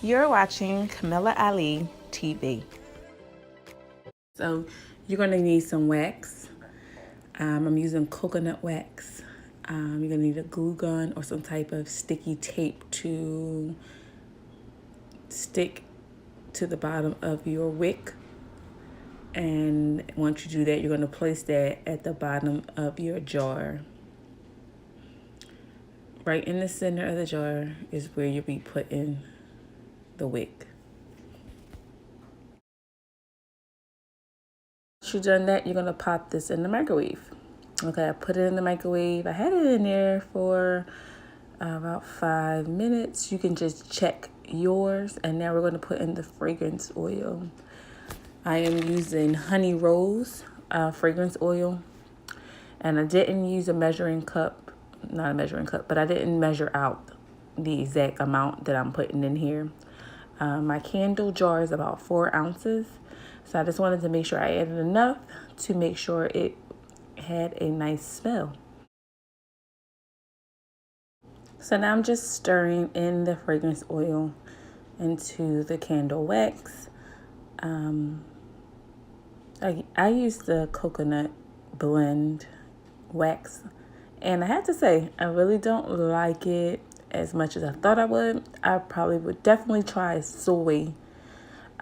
You're watching Camilla Ali TV. So you're going to need some wax. I'm using coconut wax. You're going to need a glue gun or some type of sticky tape to stick to the bottom of your wick. And once you do that, you're going to place that at the bottom of your jar. Right in the center of the jar is where you'll be putting the wick. Once you've done that, you're going to pop this in the microwave. Okay, I put it in the microwave. I had it in there for about 5 minutes. You can just check yours. And now we're going to put in the fragrance oil. I am using Honey Rose fragrance oil. And I didn't use a measuring cup. Not a measuring cup, but I didn't measure out the exact amount that I'm putting in here. My candle jar is about 4 ounces. So I just wanted to make sure I added enough to make sure it had a nice smell. So now I'm just stirring in the fragrance oil into the candle wax. I use the coconut blend wax, and I have to say I really don't like it as much as I thought I would. I probably would definitely try soy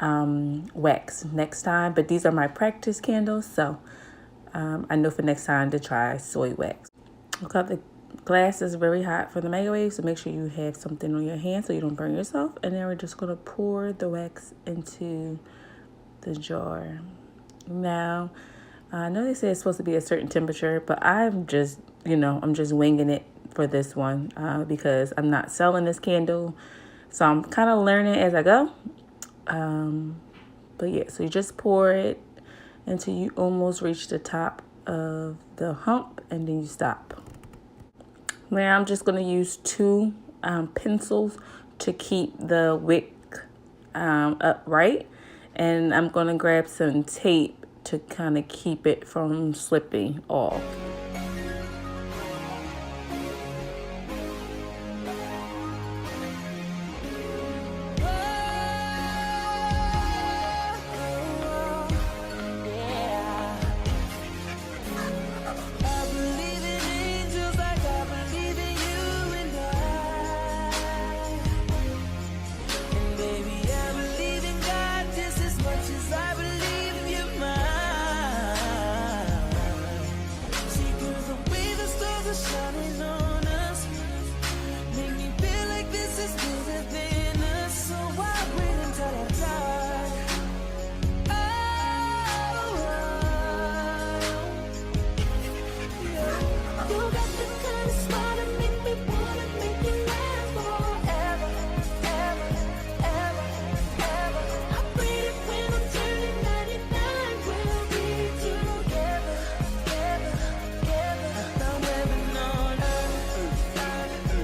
wax next time, but these are my practice candles, so I know for next time to try soy wax. Okay, the glass is very hot for the microwave, so make sure you have something on your hand so you don't burn yourself. And then we're just going to pour the wax into the jar. Now, I know they say it's supposed to be a certain temperature, but I'm just, I'm just winging it for this one because I'm not selling this candle, so I'm kind of learning as I go. But yeah, so you just pour it until you almost reach the top of the hump, and then you stop. Now I'm just going to use 2 pencils to keep the wick upright, and I'm going to grab some tape to kind of keep it from slipping off.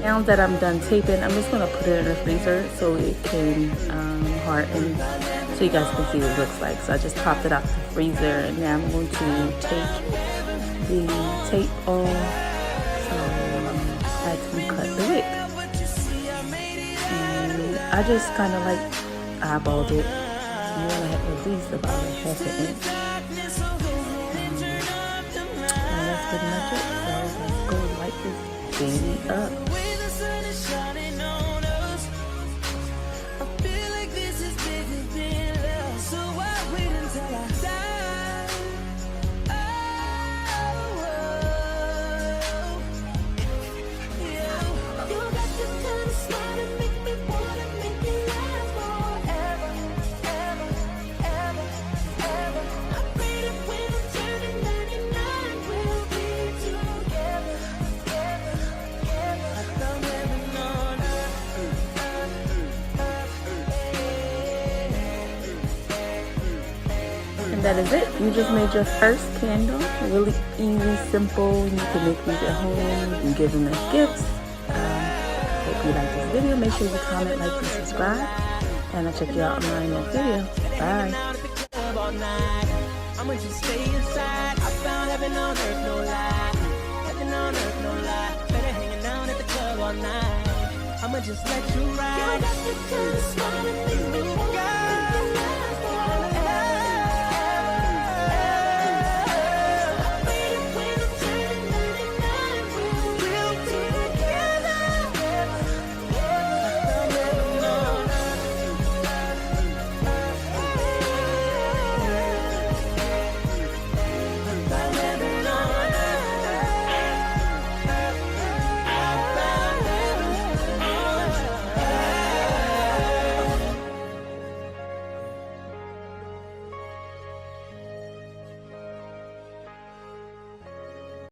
Now that I'm done taping, I'm just going to put it in the freezer so it can harden, so you guys can see what it looks like. So I just popped it out the freezer, and now I'm going to take the tape off so I can cut the wick. And I just kind of like eyeballed it. You want to have at least about a half an inch. And that's pretty much it. So let's go light this baby up. That is it. You just made your first candle. Really easy, simple. You can make these at home. You can give them as gifts. Hope you like this video. Make sure you comment, like, and subscribe. And I'll check you out in my next video. Bye. I'ma just stay inside. I found heaven on earth, no lie. Heaven on earth, no lie. Better hanging out at the club all night. I'ma just let you ride. You're the kind of smile that make me want